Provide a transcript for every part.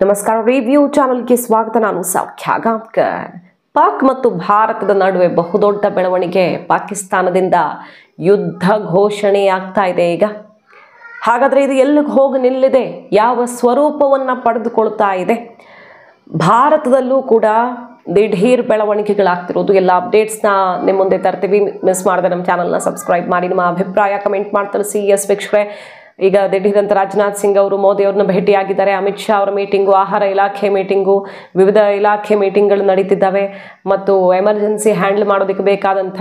ನಮಸ್ಕಾರ ರಿವ್ಯೂ ಚಾನೆಲ್ಗೆ ಸ್ವಾಗತ. ನಾನು ಸೌಖ್ಯ ಗಾಂವ್ಕರ್. ಪಾಕ್ ಮತ್ತು ಭಾರತದ ನಡುವೆ ಬಹುದೊಡ್ಡ ಬೆಳವಣಿಗೆ. ಪಾಕಿಸ್ತಾನದಿಂದ ಯುದ್ಧ ಘೋಷಣೆಯಾಗ್ತಾ ಇದೆ ಈಗ. ಹಾಗಾದರೆ ಇದು ಎಲ್ಲಿಗೆ ಹೋಗಿ ನಿಲ್ಲಿದೆ, ಯಾವ ಸ್ವರೂಪವನ್ನು ಪಡೆದುಕೊಳ್ತಾ ಇದೆ? ಭಾರತದಲ್ಲೂ ಕೂಡ ದಿಢೀರ್ ಬೆಳವಣಿಗೆಗಳಾಗ್ತಿರೋದು. ಎಲ್ಲ ಅಪ್ಡೇಟ್ಸ್ನ ನಿಮ್ಮ ಮುಂದೆ ತರ್ತೀವಿ. ಮಿಸ್ ಮಾಡಿದ್ರೆ ನಮ್ಮ ಚಾನಲ್ನ ಸಬ್ಸ್ಕ್ರೈಬ್ ಮಾಡಿ, ನಿಮ್ಮ ಅಭಿಪ್ರಾಯ ಕಮೆಂಟ್ ಮಾಡಿ ತಿಳಿಸಿ. ಎಸ್ ವೀಕ್ಷಕರೇ, ಈಗ ದಿಢೀರಂತ ರಾಜನಾಥ್ ಸಿಂಗ್ ಅವರು ಮೋದಿ ಅವ್ರನ್ನ ಭೇಟಿಯಾಗಿದ್ದಾರೆ. ಅಮಿತ್ ಶಾ ಅವರ ಮೀಟಿಂಗು, ಆಹಾರ ಇಲಾಖೆ ಮೀಟಿಂಗು, ವಿವಿಧ ಇಲಾಖೆ ಮೀಟಿಂಗ್ಗಳು ನಡೀತಿದ್ದಾವೆ. ಮತ್ತು ಎಮರ್ಜೆನ್ಸಿ ಹ್ಯಾಂಡಲ್ ಮಾಡೋದಕ್ಕೆ ಬೇಕಾದಂಥ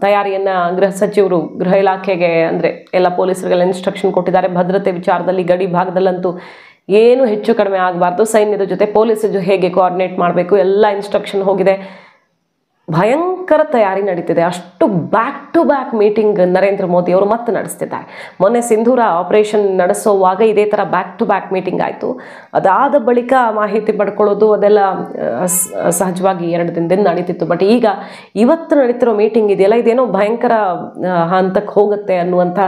ತಯಾರಿಯನ್ನು ಗೃಹ ಸಚಿವರು ಗೃಹ ಇಲಾಖೆಗೆ ಅಂದರೆ ಎಲ್ಲ ಪೊಲೀಸರಿಗೆಲ್ಲ ಇನ್ಸ್ಟ್ರಕ್ಷನ್ ಕೊಟ್ಟಿದ್ದಾರೆ. ಭದ್ರತೆ ವಿಚಾರದಲ್ಲಿ ಗಡಿ ಭಾಗದಲ್ಲಂತೂ ಏನು ಹೆಚ್ಚು ಕಡಿಮೆ ಆಗಬಾರ್ದು. ಸೈನ್ಯದ ಜೊತೆ ಪೊಲೀಸರು ಹೇಗೆ ಕೋಆರ್ಡಿನೇಟ್ ಮಾಡಬೇಕು ಎಲ್ಲ ಇನ್ಸ್ಟ್ರಕ್ಷನ್ ಹೋಗಿದೆ. ಭಯಂಕರ ತಯಾರಿ ನಡೀತಿದೆ. ಅಷ್ಟು back to back meeting Narendra Modi ಅವರು ಮತ್ತೆ ನಡೆಸ್ತಿದ್ದಾರೆ. ಮೊನ್ನೆ ಸಿಂಧೂರ ಆಪರೇಷನ್ ನಡೆಸೋವಾಗ ಇದೇ ಥರ ಬ್ಯಾಕ್ ಟು ಬ್ಯಾಕ್ ಮೀಟಿಂಗ್ ಆಯಿತು. ಅದಾದ ಬಳಿಕ ಮಾಹಿತಿ ಪಡ್ಕೊಳ್ಳೋದು ಅದೆಲ್ಲ ಸಹಜವಾಗಿ 2 ದಿನದಿಂದ ನಡೀತಿತ್ತು. ಬಟ್ ಈಗ ಇವತ್ತು ನಡೀತಿರೋ ಮೀಟಿಂಗ್ ಇದೆಯಲ್ಲ, ಇದೇನೋ ಭಯಂಕರ ಹಂತಕ್ಕೆ ಹೋಗುತ್ತೆ ಅನ್ನುವಂಥ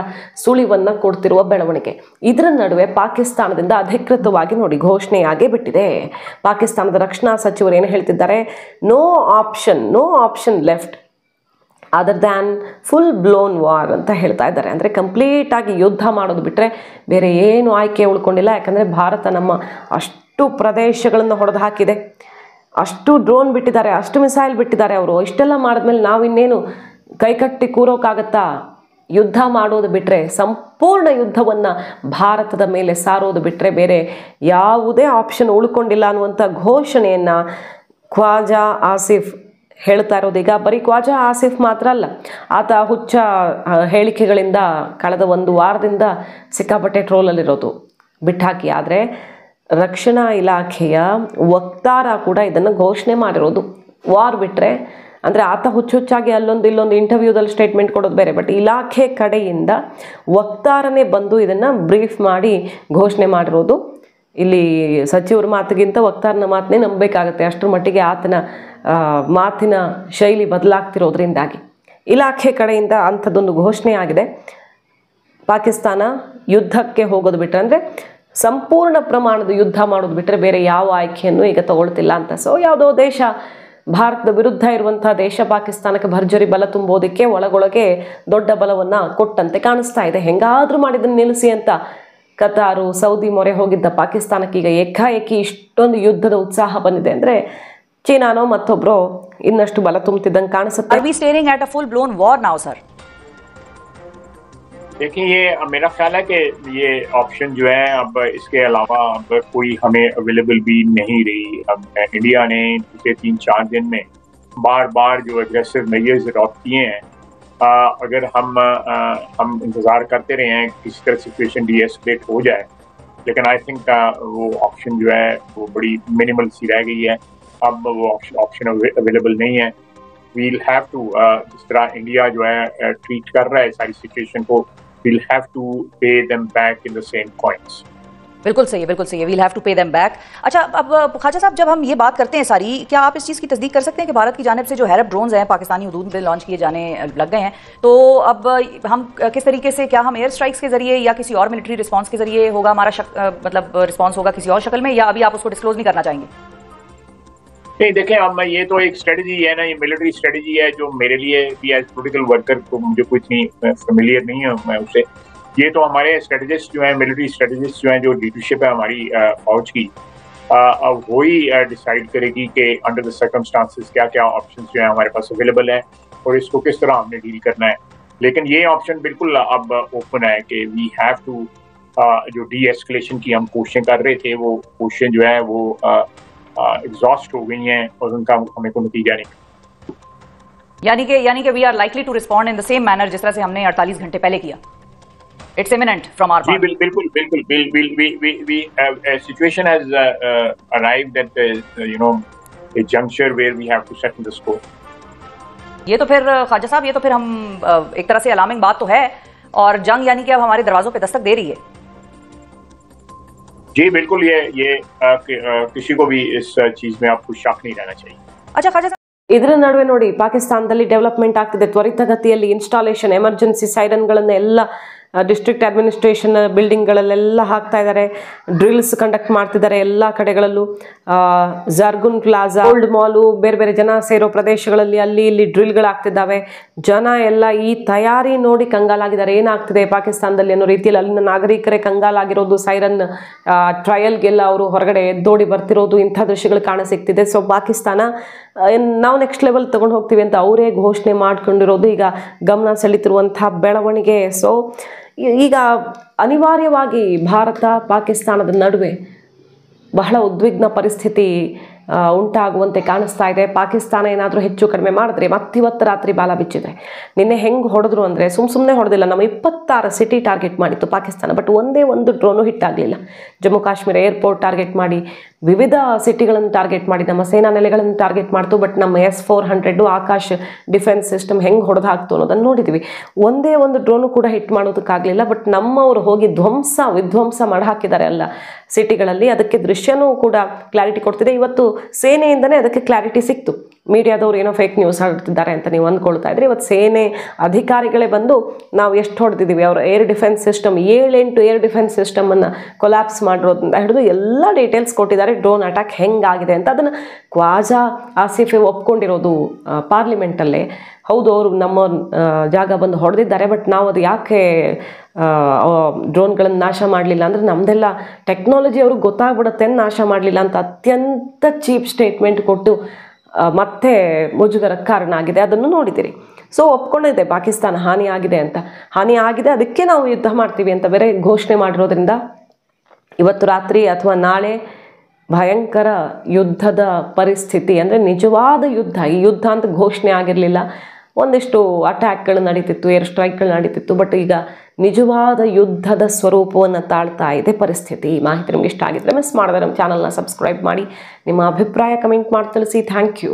ಸುಳಿವನ್ನು ಕೊಡ್ತಿರುವ ಬೆಳವಣಿಗೆ. ಇದರ ನಡುವೆ ಪಾಕಿಸ್ತಾನದಿಂದ ಅಧಿಕೃತವಾಗಿ ನೋಡಿ ಘೋಷಣೆಯಾಗೇ ಬಿಟ್ಟಿದೆ. ಪಾಕಿಸ್ತಾನದ ರಕ್ಷಣಾ ಸಚಿವರು ಏನು ಹೇಳ್ತಿದ್ದಾರೆ, no option left other than full blown war ಅಂತ ಹೇಳ್ತಾ ಇದ್ದಾರೆ. ಅಂದರೆ ಕಂಪ್ಲೀಟಾಗಿ ಯುದ್ಧ ಮಾಡೋದು ಬಿಟ್ಟರೆ ಬೇರೆ ಏನು ಆಯ್ಕೆ ಉಳ್ಕೊಂಡಿಲ್ಲ. ಯಾಕಂದರೆ ಭಾರತ ನಮ್ಮ ಅಷ್ಟು ಪ್ರದೇಶಗಳನ್ನು ಹೊಡೆದು ಹಾಕಿದೆ, ಅಷ್ಟು ಡ್ರೋನ್ ಬಿಟ್ಟಿದ್ದಾರೆ, ಅಷ್ಟು ಮಿಸೈಲ್ ಬಿಟ್ಟಿದ್ದಾರೆ ಅವರು. ಇಷ್ಟೆಲ್ಲ ಮಾಡಿದ್ಮೇಲೆ ನಾವಿನ್ನೇನು ಕೈಕಟ್ಟಿ ಕೂರೋಕ್ಕಾಗತ್ತಾ? ಯುದ್ಧ ಮಾಡೋದು ಬಿಟ್ಟರೆ, ಸಂಪೂರ್ಣ ಯುದ್ಧವನ್ನು ಭಾರತದ ಮೇಲೆ ಸಾರೋದು ಬಿಟ್ಟರೆ ಬೇರೆ ಯಾವುದೇ ಆಪ್ಷನ್ ಉಳ್ಕೊಂಡಿಲ್ಲ ಅನ್ನುವಂಥ ಘೋಷಣೆಯನ್ನು ಖ್ವಾಜಾ ಆಸಿಫ್ ಹೇಳ್ತಾ ಇರೋದು. ಈಗ ಬರೀ ಖ್ವಾಜಾ ಆಸಿಫ್ ಮಾತ್ರ ಅಲ್ಲ, ಆತ ಹುಚ್ಚ ಹೇಳಿಕೆಗಳಿಂದ ಕಳೆದ 1 ವಾರದಿಂದ ಸಿಕ್ಕಾಪಟ್ಟೆ ಟ್ರೋಲಲ್ಲಿರೋದು ಬಿಟ್ಟಾಕಿ. ಆದರೆ ರಕ್ಷಣಾ ಇಲಾಖೆಯ ವಕ್ತಾರ ಕೂಡ ಇದನ್ನು ಘೋಷಣೆ ಮಾಡಿರೋದು. ವಾರ್ ಬಿಟ್ಟರೆ ಅಂದರೆ ಆತ ಹುಚ್ಚಾಗಿ ಇಲ್ಲೊಂದು ಇಂಟರ್ವ್ಯೂದಲ್ಲಿ ಸ್ಟೇಟ್ಮೆಂಟ್ ಕೊಡೋದು ಬೇರೆ. ಬಟ್ ಇಲಾಖೆ ಕಡೆಯಿಂದ ವಕ್ತಾರನೇ ಬಂದು ಇದನ್ನು ಬ್ರೀಫ್ ಮಾಡಿ ಘೋಷಣೆ ಮಾಡಿರೋದು. ಇಲ್ಲಿ ಸಚಿವರ ಮಾತಿಗಿಂತ ವಕ್ತಾರನ ಮಾತನ್ನೇ ನಂಬಬೇಕಾಗತ್ತೆ. ಅಷ್ಟರ ಮಟ್ಟಿಗೆ ಆತನ ಮಾತಿನ ಶೈಲಿ ಬದಲಾಗ್ತಿರೋದ್ರಿಂದಾಗಿ ಇಲಾಖೆ ಕಡೆಯಿಂದ ಅಂಥದ್ದೊಂದು ಘೋಷಣೆ ಆಗಿದೆ. ಪಾಕಿಸ್ತಾನ ಯುದ್ಧಕ್ಕೆ ಹೋಗೋದು ಬಿಟ್ಟರೆ, ಅಂದರೆ ಸಂಪೂರ್ಣ ಪ್ರಮಾಣದ ಯುದ್ಧ ಮಾಡೋದು ಬಿಟ್ಟರೆ ಬೇರೆ ಯಾವ ಆಯ್ಕೆಯನ್ನು ಈಗ ತಗೊಳ್ತಿಲ್ಲ ಅಂತ. ಸೊ ಯಾವುದೋ ದೇಶ, ಭಾರತದ ವಿರುದ್ಧ ಇರುವಂಥ ದೇಶ ಪಾಕಿಸ್ತಾನಕ್ಕೆ ಭರ್ಜರಿ ಬಲ ತುಂಬೋದಕ್ಕೆ ಒಳಗೊಳಗೆ ದೊಡ್ಡ ಬಲವನ್ನು ಕೊಟ್ಟಂತೆ ಕಾಣಿಸ್ತಾ ಇದೆ. ಹೆಂಗಾದರೂ ಮಾಡಿದ್ದನ್ನು ನಿಲ್ಲಿಸಿ ಅಂತ ಕತಾರು, ಸೌದಿ ಮೊರೆ ಹೋಗಿದ್ದ ಪಾಕಿಸ್ತಾನಕ್ಕೆ ಈಗ ಏಕಾಏಕಿ ಇಷ್ಟೊಂದು ಯುದ್ಧದ ಉತ್ಸಾಹ ಬಂದಿದೆ ಅಂದರೆ ಚೀನಾನೋ ಮತ್ತೊಬ್ಬರೋ ಇನ್ನಷ್ಟು ಬಲ ತುಂಬುತ್ತಿದ್ದಂಗೆ ಕಾಣಿಸುತ್ತೆ. Are we staring at a full blown war now, sir? देखिए, ये मेरा ख्याल है कि ये ऑप्शन जो है अब इसके अलावा अब कोई हमें अवेलेबल भी नहीं रही. अब इंडिया ने पिछले 3-4 दिन में बार जो एग्रेसिव मेजर्स अडॉप्ट किए हैं, अगर हम इंतज़ार करते रहे हैं किसी तरह सिचुएशन डीएस्केलेट हो जाए, लेकिन आई थिंक वो ऑप्शन जो है वो बड़ी मिनिमल सी रह गई है. अब वो ऑप्शन अवेलेबल नहीं है. वील हैव टू, जिस तरह इंडिया जो है ट्रीट कर रहा है सारी सिचुएशन को, we'll have to pay them back in the same coins. बिल्कुल सही है. We'll have to pay them back. अच्छा, अब ख्वाजा साहब, जब हम ये बात करते हैं सारी, क्या आप इस चीज़ की तस्दीक कर सकते हैं कि भारत की जानिब से जो हैरप ड्रोन्स हैं पाकिस्तानी हदूद पे लॉन्च किए जाने लग गए हैं, तो अब हम किस तरीके से, क्या हम एयर स्ट्राइक्स के जरिए या किसी और मिलिट्री रिस्पॉन्स के जरिए होगा हमारा मतलब रिस्पॉन्स होगा किसी और शक्ल में, या अभी आप उसको डिस्क्लोज नहीं करना चाहेंगे? नहीं, देखें, अब मैं ये तो एक स्ट्रेटजी है ना, ये मिलिट्री स्ट्रेटजी है जो मेरे लिए भी एज पॉलिटिकल वर्कर को मुझे कुछ नहीं फेमिलियर नहीं है मैं उससे. ये तो हमारे स्ट्रेटजिस्ट जो हैं, मिलिट्री स्ट्रेटजिस्ट जो हैं, जो लीडरशिप है हमारी फौज की, वही डिसाइड करेगी कि अंडर द सर्कमस्टांसेस क्या क्या ऑप्शंस जो हैं हमारे पास अवेलेबल हैं और इसको किस तरह हमने डील करना है. लेकिन ये ऑप्शन बिल्कुल अब ओपन है कि वी हैव टू, जो डी एस्केलेशन की हम कोशिशें कर रहे थे, वो कोशिशें जो है वो एग्जॉस्ट हो गई हैं और उनका हमें कोई नतीजा नहीं. यानी कि we are likely to respond in the same manner जिस तरह से हमने 48 घंटे पहले किया. It's imminent from our part. बिल्कुल. Situation has arrived at a juncture where we have to settle the score. ये तो फिर ख्वाजा साहब, ये तो फिर हम एक तरह से अलार्मिंग बात तो है, और जंग यानी कि अब हमारे दरवाजों पे दस्तक दे रही है. जी बिल्कुल, ये किसी को भी इस चीज में आपको शक नहीं रहना चाहिए. अच्छा ख्वाजा, ಇದರ ನಡುವೆ ನೋಡಿ ಪಾಕಿಸ್ತಾನದಲ್ಲಿ ಡೆವಲಪ್ಮೆಂಟ್ ಆಗ್ತಿದೆ ತ್ವರಿತಗತಿಯಲ್ಲಿ. ಇನ್ಸ್ಟಾಲೇಷನ್, ಎಮರ್ಜೆನ್ಸಿ ಸೈರನ್ಗಳನ್ನು ಎಲ್ಲ ಡಿಸ್ಟ್ರಿಕ್ಟ್ ಅಡ್ಮಿನಿಸ್ಟ್ರೇಷನ್ ಬಿಲ್ಡಿಂಗ್ಗಳಲ್ಲೆಲ್ಲ ಹಾಕ್ತಾ ಇದ್ದಾರೆ, ಡ್ರಿಲ್ಸ್ ಕಂಡಕ್ಟ್ ಮಾಡ್ತಿದ್ದಾರೆ ಎಲ್ಲ ಕಡೆಗಳಲ್ಲೂ. ಜರ್ಗುನ್ ಪ್ಲಾಜಾ, ಓಲ್ಡ್ ಮಾಲು, ಬೇರೆ ಬೇರೆ ಜನ ಸೇರೋ ಪ್ರದೇಶಗಳಲ್ಲಿ ಅಲ್ಲಿ ಇಲ್ಲಿ ಡ್ರಿಲ್ಗಳಾಗ್ತಿದ್ದಾವೆ. ಜನ ಎಲ್ಲ ಈ ತಯಾರಿ ನೋಡಿ ಕಂಗಾಲಾಗಿದ್ದಾರೆ, ಏನಾಗ್ತಿದೆ ಪಾಕಿಸ್ತಾನದಲ್ಲಿ ಅನ್ನೋ ರೀತಿಯಲ್ಲಿ. ಅಲ್ಲಿನ ನಾಗರಿಕರೇ ಕಂಗಾಲಾಗಿರೋದು, ಸೈರನ್ ಟ್ರಯಲ್ಗೆಲ್ಲ ಅವರು ಹೊರಗಡೆ ಎದ್ದೋಡಿ ಬರ್ತಿರೋದು, ಇಂಥ ದೃಶ್ಯಗಳು ಕಾಣಸಿಗ್ತಿದೆ. ಸೊ ಪಾಕಿಸ್ತಾನ ನಾವು ನೆಕ್ಸ್ಟ್ ಲೆವೆಲ್ ತಗೊಂಡು ಹೋಗ್ತೀವಿ ಅಂತ ಅವರೇ ಘೋಷಣೆ ಮಾಡ್ಕೊಂಡಿರೋದು ಈಗ ಗಮನ ಸೆಳೀತಿರುವಂಥ ಬೆಳವಣಿಗೆ. ಸೊ ಈಗ ಅನಿವಾರ್ಯವಾಗಿ ಭಾರತ ಪಾಕಿಸ್ತಾನದ ನಡುವೆ ಬಹಳ ಉದ್ವಿಗ್ನ ಪರಿಸ್ಥಿತಿ ಉಂಟಾಗುವಂತೆ ಕಾಣಿಸ್ತಾ ಇದೆ. ಪಾಕಿಸ್ತಾನ ಏನಾದರೂ ಹೆಚ್ಚು ಕಡಿಮೆ ಮಾಡಿದ್ರೆ ಮತ್ತಿವತ್ತು ರಾತ್ರಿ ಬಾಲ ಬಿಚ್ಚಿದೆ. ನಿನ್ನೆ ಹೆಂಗೆ ಹೊಡೆದ್ರು ಅಂದರೆ ಸುಮ್ಮನೆ ಹೊಡೆದಿಲ್ಲ, ನಮ್ಮ 26 ಸಿಟಿ ಟಾರ್ಗೆಟ್ ಮಾಡಿತ್ತು ಪಾಕಿಸ್ತಾನ, ಬಟ್ ಒಂದೇ ಒಂದು ಡ್ರೋನು ಹಿಟ್ ಆಗಲಿಲ್ಲ. ಜಮ್ಮು ಕಾಶ್ಮೀರ ಏರ್ಪೋರ್ಟ್ ಟಾರ್ಗೆಟ್ ಮಾಡಿ, ವಿವಿಧ ಸಿಟಿಗಳನ್ನು ಟಾರ್ಗೆಟ್ ಮಾಡಿ, ನಮ್ಮ ಸೇನಾ ನೆಲೆಗಳನ್ನು ಟಾರ್ಗೆಟ್ ಮಾಡ್ತು. ಬಟ್ ನಮ್ಮ S-400 ಆಕಾಶ್ ಡಿಫೆನ್ಸ್ ಸಿಸ್ಟಮ್ ಹೆಂಗೆ ಹೊಡೆದು ಹಾಕ್ತು ಅನ್ನೋದನ್ನು ನೋಡಿದ್ವಿ. ಒಂದೇ ಒಂದು ಡ್ರೋನು ಕೂಡ ಹಿಟ್ ಮಾಡೋದಕ್ಕಾಗಲಿಲ್ಲ. ಬಟ್ ನಮ್ಮವರು ಹೋಗಿ ವಿಧ್ವಂಸ ಮಾಡಿ ಹಾಕಿದ್ದಾರೆ ಎಲ್ಲ ಸಿಟಿಗಳಲ್ಲಿ. ಅದಕ್ಕೆ ದೃಶ್ಯನೂ ಕೂಡ ಕ್ಲಾರಿಟಿ ಕೊಡ್ತಿದೆ. ಇವತ್ತು ಸೇನೆಯಿಂದನೇ ಅದಕ್ಕೆ ಕ್ಲಾರಿಟಿ ಸಿಕ್ತು. ಮೀಡಿಯಾದವ್ರು ಏನೋ ಫೇಕ್ ನ್ಯೂಸ್ ಹರಡ್ತಿದ್ದಾರೆ ಅಂತ ನೀವು ಅಂದ್ಕೊಳ್ತಾ ಇದ್ರೆ, ಇವತ್ತು ಸೇನೆ ಅಧಿಕಾರಿಗಳೇ ಬಂದು ನಾವು ಎಷ್ಟು ಹೊಡೆದಿದ್ದೀವಿ, ಅವರ air defence system 7-8 air defence ಸಿಸ್ಟಮನ್ನು ಕೊಲ್ಯಾಪ್ಸ್ ಮಾಡಿರೋದ್ರಿಂದ ಹಿಡಿದು ಎಲ್ಲ ಡೀಟೇಲ್ಸ್ ಕೊಟ್ಟಿದ್ದಾರೆ, ಡ್ರೋನ್ ಅಟ್ಯಾಕ್ ಹೆಂಗಾಗಿದೆ ಅಂತ. ಅದನ್ನು ಖ್ವಾಜಾ ಆಸಿಫೆ ಒಪ್ಕೊಂಡಿರೋದು ಪಾರ್ಲಿಮೆಂಟಲ್ಲೇ. ಹೌದು, ಅವರು ನಮ್ಮ ಜಾಗ ಬಂದು ಹೊಡೆದಿದ್ದಾರೆ, ಬಟ್ ನಾವು ಅದು ಯಾಕೆ ಡ್ರೋನ್ಗಳನ್ನು ನಾಶ ಮಾಡಲಿಲ್ಲ ಅಂದರೆ ನಮ್ಮದೆಲ್ಲ ಟೆಕ್ನಾಲಜಿ ಅವ್ರಿಗೆ ಗೊತ್ತಾಗ್ಬಿಡುತ್ತೆ ನಾಶ ಮಾಡಲಿಲ್ಲ ಅಂತ ಅತ್ಯಂತ ಚೀಪ್ ಸ್ಟೇಟ್ಮೆಂಟ್ ಕೊಟ್ಟು ಮತ್ತೆ ಮುಜುಗರಕ್ಕೆ ಕಾರಣ ಆಗಿದೆ. ಅದನ್ನು ನೋಡಿದ್ದೀರಿ. ಸೊ ಒಪ್ಕೊಂಡಿದೆ ಪಾಕಿಸ್ತಾನ ಹಾನಿ ಆಗಿದೆ ಅಂತ. ಹಾನಿ ಆಗಿದೆ, ಅದಕ್ಕೆ ನಾವು ಯುದ್ಧ ಮಾಡ್ತೀವಿ ಅಂತ ಬೇರೆ ಘೋಷಣೆ ಮಾಡಿರೋದ್ರಿಂದ ಇವತ್ತು ರಾತ್ರಿ ಅಥವಾ ನಾಳೆ ಭಯಂಕರ ಯುದ್ಧದ ಪರಿಸ್ಥಿತಿ, ಅಂದರೆ ನಿಜವಾದ ಯುದ್ಧ. ಈ ಯುದ್ಧ ಅಂತ ಘೋಷಣೆ ಆಗಿರಲಿಲ್ಲ, ಒಂದಿಷ್ಟು ಅಟ್ಯಾಕ್ಗಳು ನಡೀತಿತ್ತು, ಏರ್ ಸ್ಟ್ರೈಕ್ಗಳು ನಡೀತಿತ್ತು. ಬಟ್ ಈಗ ನಿಜವಾದ ಯುದ್ಧದ ಸ್ವರೂಪವನ್ನು ತಾಳ್ತಾ ಇದೆ ಪರಿಸ್ಥಿತಿ. ಈ ಮಾಹಿತಿ ನಿಮ್ಗೆ ಇಷ್ಟ ಆಗಿದ್ರೆ ಮಿಸ್ ಮಾಡಿದ್ರೆ ನಮ್ಮ ಚಾನಲ್ನ ಸಬ್ಸ್ಕ್ರೈಬ್ ಮಾಡಿ, ನಿಮ್ಮ ಅಭಿಪ್ರಾಯ ಕಮೆಂಟ್ ಮಾಡಿ ತಿಳಿಸಿ. Thank you.